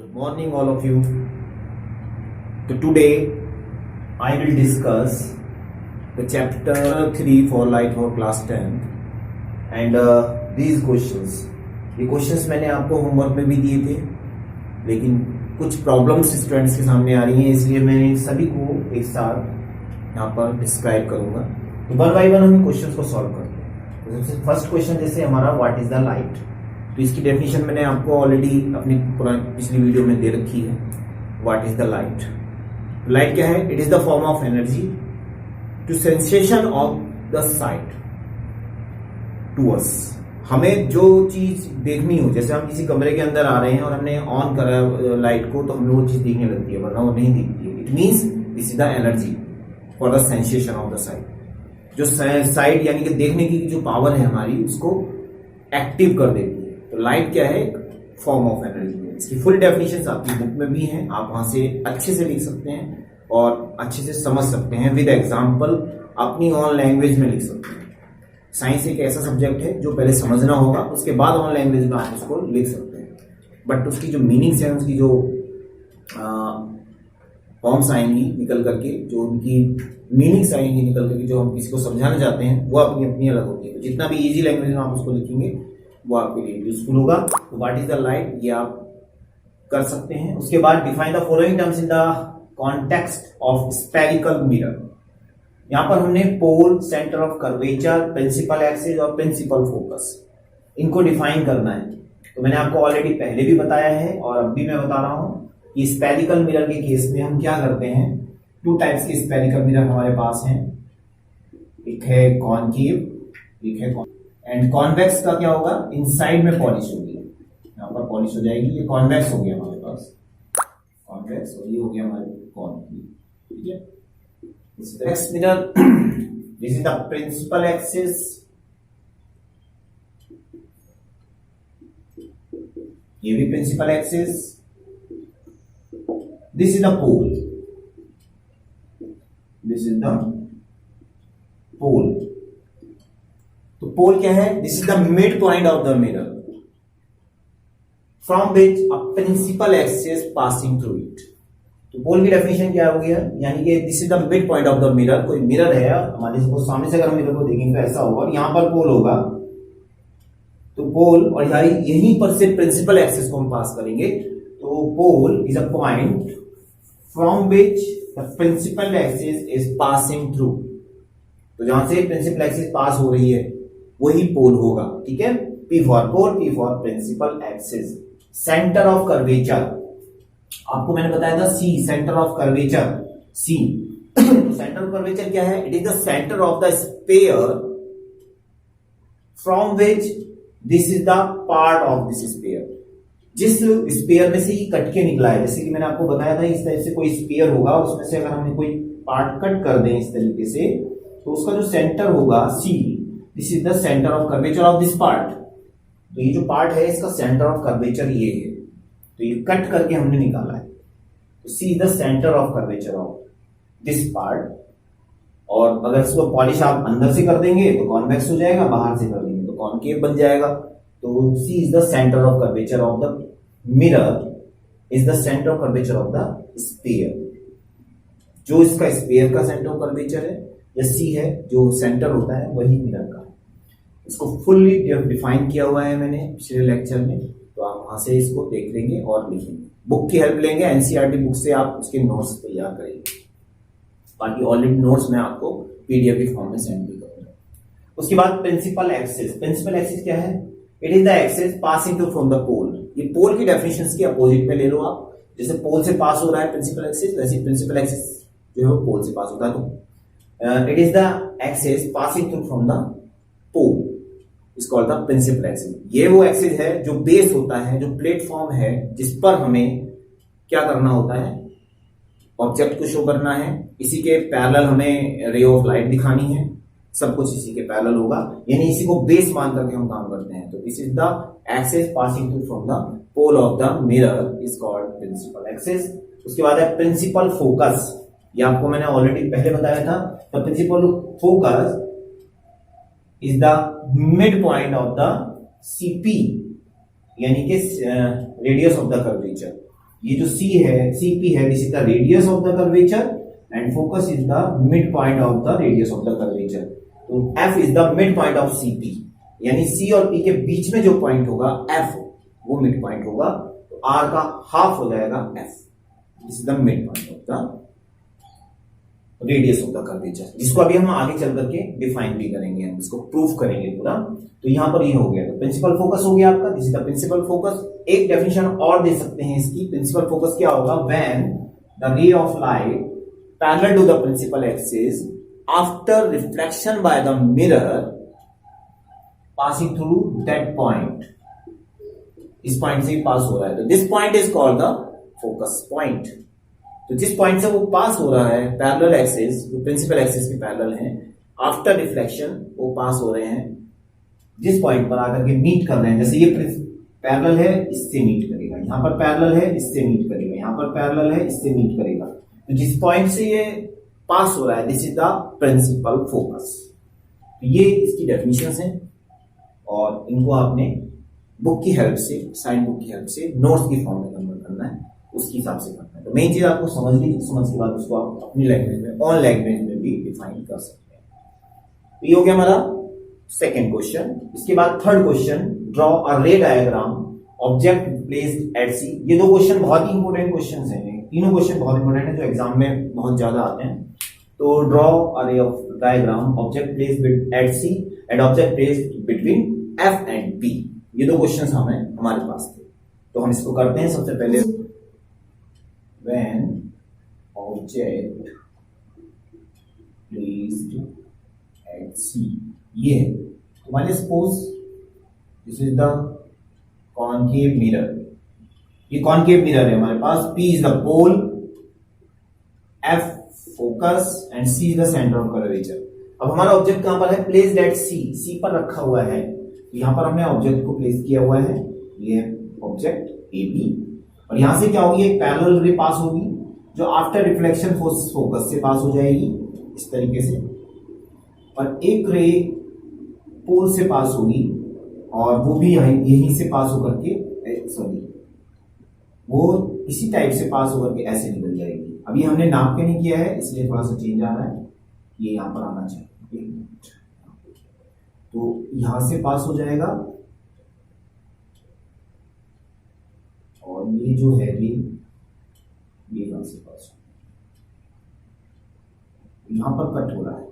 Good morning, all of you. So today I will discuss the chapter 3 for light for class 10 and these questions. ये questions मैंने आपको homework में भी दिए थे, लेकिन कुछ प्रॉब्लम्स स्टूडेंट्स के सामने आ रही हैं, इसलिए मैं सभी को एक साथ यहाँ पर डिस्क्राइब करूंगा। तो वन बाय वन हम क्वेश्चंस को सॉल्व करते हैं। तो सबसे फर्स्ट क्वेश्चन जैसे हमारा व्हाट इज द लाइट, तो इसकी डेफिनेशन मैंने आपको ऑलरेडी अपनी पिछली वीडियो में दे रखी है। What is the light? Light क्या है? It is the form of energy to sensation of the sight to us. हमें जो चीज देखनी हो, जैसे हम किसी कमरे के अंदर आ रहे हैं और हमने ऑन करा लाइट को, तो हमें वो चीज दिखने लगती है, वरना वो नहीं दिखती है। It means this is the energy for the sensation of the site. जो साइट यानी कि देखने की जो पावर है हमारी, उसको एक्टिव कर देती है। तो लाइट क्या है? फॉर्म ऑफ एनर्जी है। इसकी फुल डेफिनेशन आपकी बुक में भी है, आप वहां से अच्छे से लिख सकते हैं और अच्छे से समझ सकते हैं। विद एग्जांपल अपनी ऑन लैंग्वेज में लिख सकते हैं। साइंस एक ऐसा सब्जेक्ट है जो पहले समझना होगा, उसके बाद ऑन लैंग्वेज में आप उसको लिख सकते हैं। बट उसकी जो मीनिंग्स है, उसकी जो फॉर्म्स आएंगी निकल करके, जो उनकी मीनिंग्स आएंगी निकल करके, जो हम किसी को समझाना चाहते हैं, वो अपनी अपनी अलग होती है। तो जितना भी इजी लैंग्वेज में आप उसको लिखेंगे वो आपके लिए यूजफुल होगा। तो व्हाट इज द लाइट, ये आप कर सकते हैं। उसके बाद define the following terms in the context of spherical mirror. यहां पर हमने pole, centre of curvature, principal axis और प्रिंसिपल फोकस, इनको डिफाइन करना है। तो मैंने आपको ऑलरेडी पहले भी बताया है और अब भी मैं बता रहा हूं कि स्फेरिकल मिरर के केस में हम क्या करते हैं। टू टाइप्स के स्फेरिकल मिरर हमारे पास हैं, एक है कॉनकेव, एक है एंड कॉन्वेक्स का क्या होगा? इनसाइड में पॉलिश होगी, यहाँ पर पॉलिश हो जाएगी। ये कॉन्वेक्स हो गया हमारे पास, कॉन्वेक्स, और ये हो गया हमारे कॉनकेव। ठीक है, next mirror, this is the principal axis, ये भी principal axis. This is the pole, this is the pole. तो पोल क्या है? This is the mid point of the mirror from which a principal axis passing through it. तो pole की definition क्या हो गया? यानी कि this is the mid point of the mirror. कोई मिरर है हमारे सामने से, अगर हम मिरर को देखेंगे तो ऐसा होगा और यहां पर पोल होगा। तो पोल, और यहीं पर से प्रिंसिपल एक्सिस को हम पास करेंगे। तो pole is a point from which the principal axis is passing through. तो जहां से प्रिंसिपल एक्सिस पास हो रही है वही पोल होगा। ठीक है, P for pole, P for principal axis. Centre of curvature, आपको मैंने बताया था C, centre of curvature C। तो सेंटर ऑफ कर्वेचर क्या है? It is the centre of the sphere from which this is the part of this sphere. जिस sphere में से ये कट के निकला है, जैसे कि मैंने आपको बताया था, इस टाइप से कोई स्फीयर होगा, उसमें से अगर हमें कोई पार्ट कट कर दें इस तरीके से, तो उसका जो सेंटर होगा C, this is the centre of curvature of this part. तो ये जो पार्ट है इसका सेंटर ऑफ कर्वेचर ये है, तो ये कट करके हमने निकाला है। तो C is the centre of curvature of this part. और अगर इसको पॉलिश आप अंदर से कर देंगे तो कॉन्वेक्स हो जाएगा, बाहर से कर देंगे तो कॉनकेव बन जाएगा। तो C is the centre of curvature of the mirror, is the centre of curvature of the sphere. जो इसका स्फीयर का सेंटर ऑफ कर्वेचर है या C है, जो सेंटर होता है वही मिरर का है। इसको फुल्ली डिफाइन किया हुआ है मैंने पिछले लेक्चर में, तो आप वहां से इसको देख लेंगे और लिखेंगे। बुक की हेल्प लेंगे, एनसीईआरटी बुक से आप उसके नोट्स तैयार करेंगे। बाकी ऑलरेडी नोट्स मैं आपको पीडीएफ के फॉर्म में सेंड भी करूंगा। उसके बाद प्रिंसिपल एक्सिस। प्रिंसिपल एक्सिस क्या है? It is the axis passing through from the pole. ये पोल की डेफिनेशन के अपोजिट में ले लो आप। जैसे पोल से पास हो रहा है प्रिंसिपल एक्सिस, वैसे प्रिंसिपल एक्सिस जो है वो पोल से पास होता है। तो it is the axis passing through from the pole, is called the principal axis. ये वो एक्सिस है जो बेस होता है, जो प्लेटफॉर्म है, जिस पर हमें क्या करना होता है? ऑब्जेक्ट को शो करना है। इसी के पैरेलल हमें रे ऑफ लाइट दिखानी है, सब कुछ इसी के पैरेलल होगा, यानी इसी को बेस मान करके हम काम करते हैं। तो this is the axis passing through from the pole of the mirror, is called principal axis. उसके बाद है प्रिंसिपल फोकस। ये आपको मैंने ऑलरेडी पहले बताया था। The principal focus is the mid point of the CP, यानी कि रेडियस ऑफ द कर्वेचर। ये जो सी है, CP है, this is the radius of the curvature and focus is the mid point of the radius of the curvature. तो F is the mid point of CP, यानी C और P के बीच में जो पॉइंट होगा F, वो mid point होगा। तो R का हाफ हो जाएगा F, this is the mid point of the radius of the curvature, जिसको अभी हम आगे चल करके डिफाइन भी करेंगे, हम इसको प्रूफ करेंगे पूरा। तो यहां पर ये हो गया, तो प्रिंसिपल फोकस हो गया आपका, this is the principal focus. एक डेफिनेशन और दे सकते हैं इसकी, प्रिंसिपल फोकस क्या होगा, when the ray of light parallel to the principal axis after reflection by the mirror passing through that point, इस पॉइंट से पास हो रहा है, तो this point is called the focus point. तो जिस पॉइंट से वो पास हो रहा है पैरेलल एक्सिस, जो प्रिंसिपल एक्सिस के पैरेलल है, आफ्टर रिफ्लेक्शन वो पास हो रहे हैं, जिस पॉइंट पर आकर के मीट कर रहे हैं, जैसे ये पैरेलल है इससे मीट करेगा, यहां पर पैरेलल है इससे मीट करेगा, यहां पर पैरेलल है इससे मीट करेगा, तो जिस पॉइंट से ये पास हो रहा है, this is the principal focus. ये इसकी डेफिनेशन है और इनको आपने बुक की हेल्प से, साइन बुक की हेल्प से नोट्स की फॉर्म में कन्वर्ट करना है, उसके हिसाब से करना है। तो मेन चीज आपको समझ लीजिए, समझ के बाद उसको आप अपनी लैंग्वेज में, ऑन लैंग्वेज में भी डिफाइन कर सकते हैं। तो ये हो गया हमारा सेकेंड क्वेश्चन। इसके बाद third question, draw a ray diagram object placed at C. ये दो क्वेश्चन बहुत ही इंपॉर्टेंट क्वेश्चन हैं, तीनों क्वेश्चन बहुत इंपॉर्टेंट है जो एग्जाम में बहुत ज्यादा आते हैं। तो draw a ray of diagram object placed at C and object placed between F and P. ये दो क्वेश्चन हमारे पास थे, तो हम इसको करते हैं। सबसे पहले when object placed at C, ये है तो मान लीजिए suppose this is the concave mirror, ये कॉनकेव मिरर है हमारे पास, P is the pole, F focus and C is the centre of curvature. अब हमारा ऑब्जेक्ट कहां पर है, प्लेस्ड एट C पर रखा हुआ है, यहां पर हमने ऑब्जेक्ट को प्लेस किया हुआ है, ये ऑब्जेक्ट AB, और यहां से क्या होगी, एक पैरेलल रे पास होगी जो आफ्टर रिफ्लेक्शन फोकस से पास हो जाएगी इस तरीके से, और एक रे पोल से पास होगी और वो भी यहीं से पास होकर के, सॉरी वो इसी टाइप से पास होकर के ऐसे निकल जाएगी। अभी हमने नाप के नहीं किया है इसलिए थोड़ा सा चेंज आ रहा है, ये यहां पर आना चाहिए, तो यहां से पास हो जाएगा और ये जो है ये यहां से पास, यहां पर कट हो रहा है,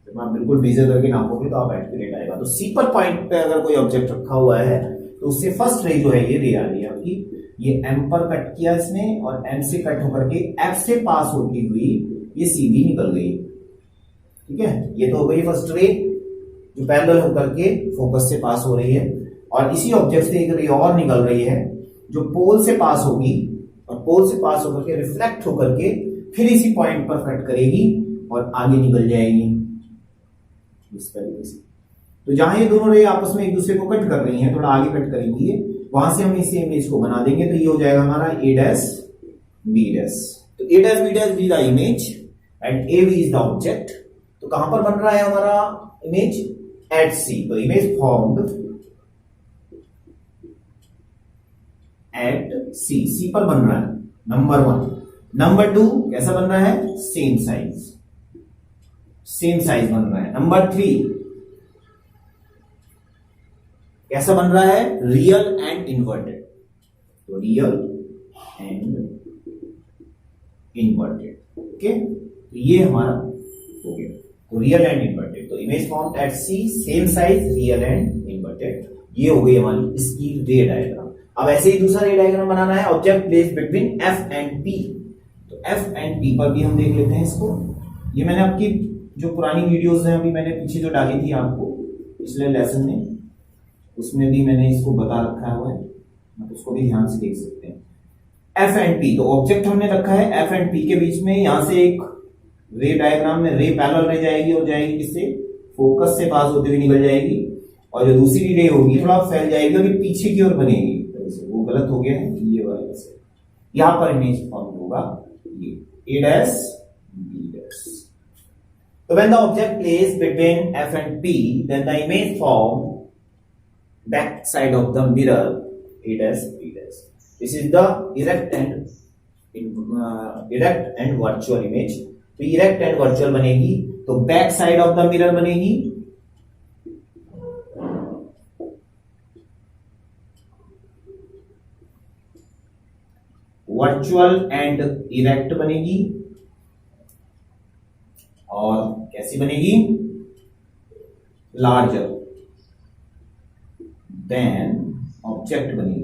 जब आप बिल्कुल मेजर करके नापोगे तो आप एक्यूरेट आएगा। तो सी पर पॉइंट पे अगर कोई ऑब्जेक्ट रखा हुआ है तो उससे फर्स्ट रे जो है ये रे आ रही है आपकी, ये एम पर कट किया इसने और एम से कट होकर के एफ से पास होती हुई ये सीधी निकल गई, ठीक है। ये तो हो गई फर्स्ट रे जो पैरेलल होकर के फोकस से पास हो रही है, और इसी ऑब्जेक्ट से एक रे और निकल रही है जो पोल से पास होगी और पोल से पास होकर के रिफ्लेक्ट होकर के फिर इसी पॉइंट पर कट करेगी और आगे निकल जाएगी इस तरीके से। तो जहां ये दोनों रे आपस में एक दूसरे को कट कर रही हैं, थोड़ा आगे कट करेंगी, वहां से हम इस इमेज को बना देंगे, तो ये हो जाएगा हमारा A डैश B डैश। तो A dash B dash be the image and AB is the object. तो कहां पर बन रहा है हमारा इमेज, एट C। तो इमेज फॉर्म्ड एट C पर बन रहा है, नंबर 1। नंबर 2 कैसा बन रहा है, सेम साइज बन रहा है। नंबर 3 कैसा बन रहा है, रियल एंड इन्वर्टेड। तो रियल एंड इन्वर्टेड, ओके। तो ये हमारा हो गया, तो रियल एंड इन्वर्टेड। तो image form at C, same size, real and inverted. ये हो गई हमारी इसकी रे डायग्राम। अब ऐसे ही दूसरा रे डायग्राम बनाना है, object placed between F and P। तो F एंड P पर भी हम देख लेते हैं इसको। ये मैंने आपकी जो पुरानी वीडियोस हैं अभी मैंने पीछे जो डाली थी आपको पिछले लेसन में, उसमें भी मैंने इसको बता रखा है, आप उसको भी ध्यान से देख सकते हैं। F एंड P, तो ऑब्जेक्ट हमने रखा है F एंड P के बीच में, यहां से एक रे डायग्राम में रे पैरेलल रह जाएगी और जाएगी किससे, फोकस से पास होते हुए निकल जाएगी, और जो दूसरी रे होगी थोड़ा फैल जाएगी और ये पीछे की ओर बनेगी, वो गलत हो गया है, ये वाला से यहां पर इमेज फॉर्म होगा ये A dash B dash. So when the object placed between F and P, then the image form back side of the mirror A dash B dash. This is the erect and virtual image. तो erect and virtual बनेगी तो back side of the mirror बनेगी, virtual and erect बनेगी, और कैसी बनेगी, larger than object बनेगी।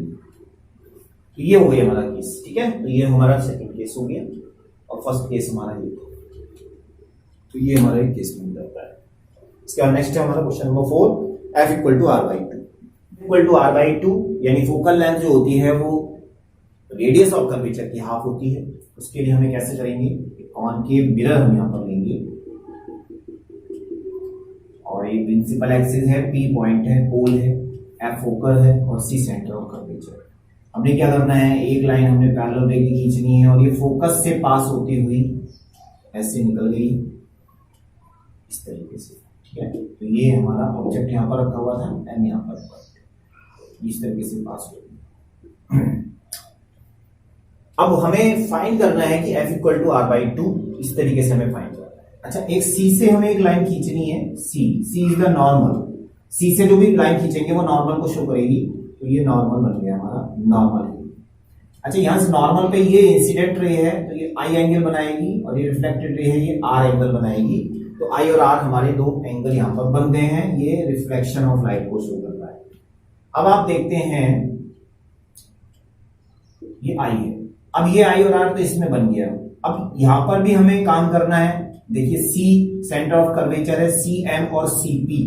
तो ये हो गया हमारा केस, ठीक है। तो ये हमारा सेकंड केस हो गया और फर्स्ट केस हमारा ये। तो ये हमारा एक केस बन जाता है। इसके बाद नेक्स्ट है हमारा question number 4, F equal to R by two. Equal to R by two यानी फोकल लेंथ जो होती है वो रेडियस ऑफ कर्वेचर की हाफ होती है। उसके लिए हमें कैसे करेंगे, कॉनकेव मिरर हम यहां पर लेंगे और ये प्रिंसिपल एक्सिस है, पी पॉइंट है, पोल है, एफ फोकल है और सी सेंटर ऑफ कर्वेचर। हमने क्या करना है, एक लाइन हमने पैरेलल रे की खींचनी है और ये फोकस से पास होती हुई ऐसे निकल गई इस तरीके से, ठीक है। तो ये हमारा ऑब्जेक्ट यहां पर रखा हुआ था, एम यहां पर इस तरीके से पास होगी। अब हमें फाइंड करना है कि f equal to R by two, इस तरीके से हमें फाइंड करना है। अच्छा, एक C से हमें एक लाइन खींचनी है, C is the normal. C से जो भी लाइन खींचेंगे वो नॉर्मल को शो करेगी। तो ये नॉर्मल बन गया हमारा, नॉर्मल है। अच्छा, यहां से नॉर्मल पे ये इंसिडेंट रे है तो ये I एंगल बनाएगी और ये रिफ्लेक्टेड रे है ये R एंगल बनाएगी। तो I और R हमारे दो एंगल यहां पर बन गए हैं, ये रिफ्लेक्शन ऑफ लाइट को शो कर रहा है। अब आप देखते हैं ये I है, अब ये I और R तो इसमें बन गया। अब यहां पर भी हमें काम करना है। देखिए C सेंटर ऑफ कर्वेचर है, CM और CP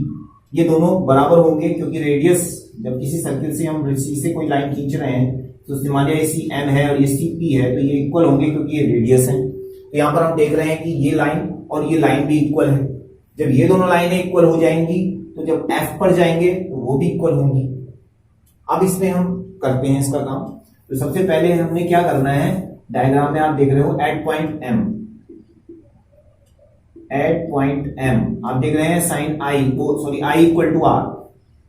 ये दोनों बराबर होंगे क्योंकि रेडियस, जब किसी सर्किल से हम C से कोई लाइन खींच रहे हैं तो मान लिया CM है और ये CP है तो ये इक्वल होंगे क्योंकि ये रेडियस है। तो यहां पर हम देख रहे हैं कि ये लाइन और ये लाइन भी इक्वल है। जब ये दोनों लाइनें इक्वल हो जाएंगी तो जब F पर जाएंगे तो वो भी इक्वल होंगी। अब इसमें हम करते हैं इसका काम। तो सबसे पहले हमने क्या करना है, डायग्राम में आप देख रहे हो एट पॉइंट M आप देख रहे हैं sine I equal to R।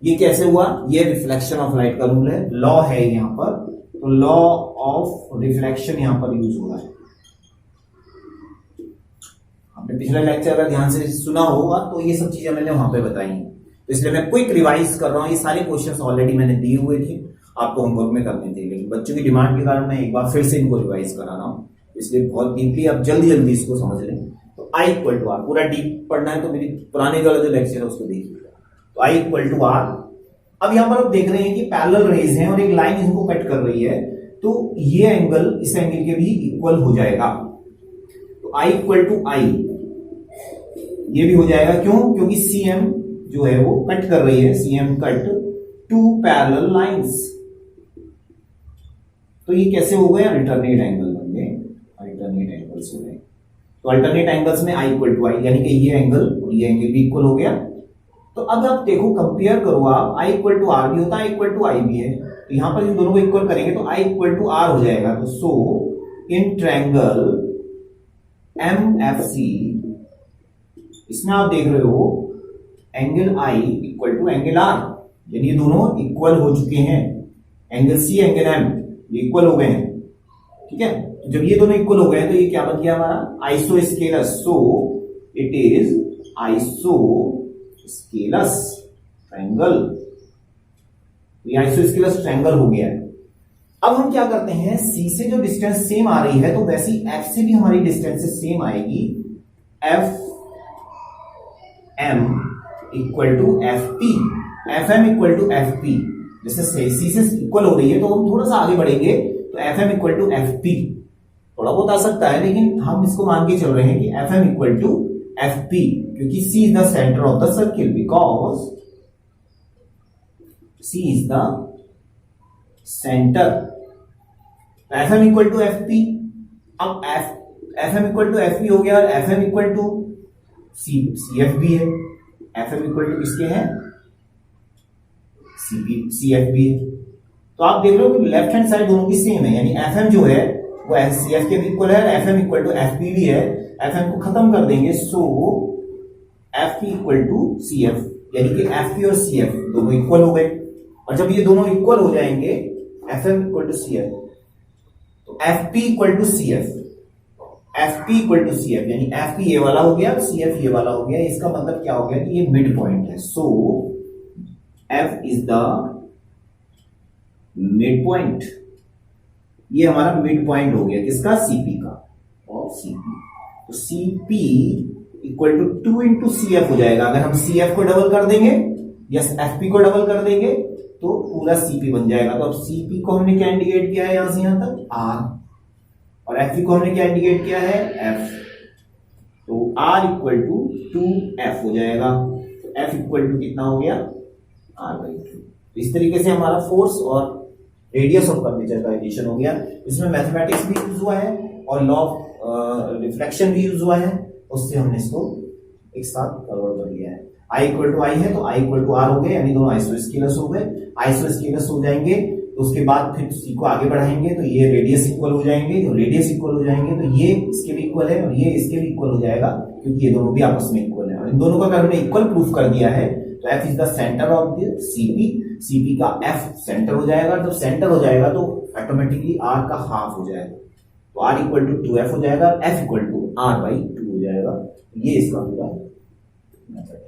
ये कैसे हुआ, ये रिफ्लेक्शन ऑफ लाइट का रूल है, लॉ है यहां पर। तो लॉ ऑफ रिफ्लेक्शन यहां पर यूज हो रहा है। आपने पिछला लेक्चर अगर ध्यान से सुना होगा तो ये सब चीजें मैंने वहां पे बताई हैं। तो इसलिए मैं क्विक रिवाइज कर रहा हूं। ये सारे क्वेश्चंस ऑलरेडी मैंने दिए हुए थे, आपको होमवर्क में करने थे, लेकिन बच्चों की डिमांड के कारण मैं एक बार फिर से इनको रिवाइज करा रहा हूं। इसलिए बहुत डीपली आप जल्दी इसको समझ लें। तो I इक्वल टू आर, पूरा डीप पढ़ना है तो मेरी पुराने वाला जो लेक्चर है उसको देखिएगा। तो I इक्वल टू आर। अब यहां पर आप देख रहे हैं कि पैरेलल रेज हैं और एक लाइन इनको कट कर रही है, तो ये एंगल इस एंगल के भी इक्वल हो जाएगा। तो I इक्वल टू I ये भी हो जाएगा, क्यों, क्योंकि CM जो है वो कट कर रही है, CM cut to parallel lines. तो ये कैसे हो गए, अल्टरनेट एंगल बन गए, अल्टरनेट एंगल्स हो गए। तो अल्टरनेट एंगल्स में I इक्वल टू आई, यानी कि ये एंगल और ये एंगल भी इक्वल हो गया। तो अब आप देखो, कंपेयर करो आप, I इक्वल टू आर भी होता है, I इक्वल टू आई भी है। तो यहां पर इन दोनों को इक्वल करेंगे तो I इक्वल टू आर हो जाएगा। तो सो इन ट्रायंगल MFC, इसमें आप देख रहे हो angle I equal to angle R, यानी ये दोनों इक्वल हो चुके हैं। एंगल C एंगल M ये इक्वल हो गए हैं, ठीक है। तो जब ये दोनों इक्वल हो गए तो ये क्या बन गया हमारा, isosceles. So it is isosceles triangle. ये आइसोस्केलस ट्रायंगल हो गया है। अब हम क्या करते हैं, C से जो डिस्टेंस सेम आ रही है तो वैसी F से भी हमारी डिस्टेंस सेम आएगी। F M equal to FP, FM equal to FP। जैसे C से इक्वल हो रही है तो हम थोड़ा सा आगे बढ़ेंगे तो FM इक्वल टू FP, थोड़ा बहुत आ सकता है लेकिन हम इसको मान के चल रहे हैं कि FM इक्वल टू FP, क्योंकि C is the centre of the circle, because C is the centre. FM equal to FP। अब FM इक्वल टू FP हो गया और FM इक्वल टू CF भी है। FM इक्वल टू किसके हैं, CF भी है। तो आप देख रहे हो कि लेफ्ट हैंड साइड दोनों की सेम है, यानी FM जो है वो CF के भी इक्वल है, FM इक्वल टू FP भी है। FM को खत्म कर देंगे, सो FP इक्वल टू CF, यानी कि FP और CF दोनों इक्वल हो गए। और जब ये दोनों इक्वल हो जाएंगे, FM इक्वल टू CF, तो F P equal to C F, F P equal to C F, यानी एफ पी ये वाला हो गया, सी एफ ये वाला हो गया। इसका मतलब क्या हो गया कि ये मिड पॉइंट है। So F is the mid point, ये हमारा मिड पॉइंट हो गया किसका, सीपी का, और सीपी, तो CP equal to 2 into C F हो जाएगा। अगर हम सी एफ को डबल कर देंगे, यस एफ पी को डबल कर देंगे तो पूरा सीपी बन जाएगा। तो अब सीपी को हमने क्या इंडिकेट किया है यहां से यहां तक, आर, और एफ पी को हमने क्या इंडिकेट किया है, एफ। तो आर इक्वल टू 2 एफ हो जाएगा। तो एफ इक्वल टू कितना हो गया, आर बाई 2। तो इस तरीके से हमारा फोर्स और रेडियस ऑफ कर्वेचर का एडिशन हो गया। इसमें मैथमेटिक्स भी यूज हुआ है और लॉ ऑफ रिफ्लेक्शन भी यूज हुआ है, उससे हमने इसको एक साथ कवर कर लिया है। I इक्वल टू आई है तो I इक्वल टू आर हो गए, यानी दोनों आइसोस्केलस हो गए। आइसोस्केलस हो जाएंगे तो उसके बाद फिर C को आगे बढ़ाएंगे तो ये रेडियस इक्वल हो जाएंगे, जो रेडियस इक्वल हो जाएंगे तो ये इसके भी इक्वल है और ये इसके भी इक्वल हो जाएगा, क्योंकि ये दोनों भी आपस में इक्वल है। और इन दोनों का अगर हमने इक्वल प्रूफ कर दिया है तो F is the centre of the CP, CP का F सेंटर हो जाएगा। जब सेंटर हो जाएगा तो ऑटोमेटिकली R का हाफ हो जाएगा, तो R इक्वल टू 2F हो जाएगा, F equal to R by 2 हो जाएगा। ये इसका पूरा मेथड है,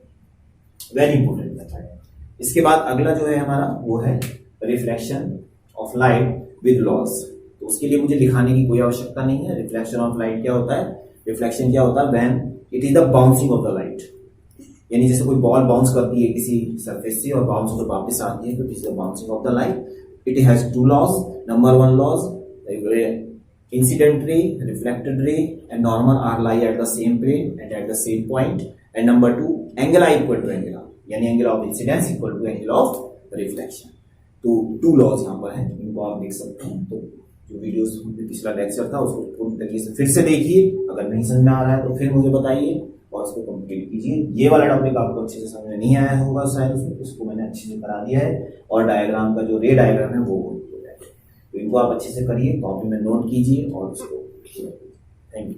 वेरी इंपॉर्टेंट मेथड है। इसके बाद अगला जो है हमारा वो है reflection of light with loss. तो उसके लिए मुझे दिखाने की कोई आवश्यकता नहीं है। रिफ्लेक्शन ऑफ लाइट क्या होता है, रिफ्लेक्शन क्या होता है, when it is the bouncing of the light, यानी जैसे कोई बॉल बाउंस करती है किसी सरफेस से और बाउंस होकर वापस आती है, तो it is the bouncing of the light. It has 2 laws. Number 1 laws, incident ray, reflected ray and normal are lie at the same plane and at the same point, and number 2 angle I equal to angle R, यानी angle of incidence equal to angle of reflection। तो 2 laws यहाँ पर हैं, इनको आप देख सकते हैं। तो जो वीडियोस पिछला लेक्चर था उसको पूरी तरीके से फिर से देखिए, अगर नहीं समझ में आ रहा है तो फिर मुझे बताइए और उसको कंप्लीट कीजिए। ये वाला टॉपिक आपको अच्छे से समझ में नहीं आया होगा शायद, उसको मैंने अच्छे से करा दिया है, और डायग्राम का जो रे डायग्राम है वो तो इनको आप अच्छे से करिए, कॉपी में नोट कीजिए और उसको थैंक यू।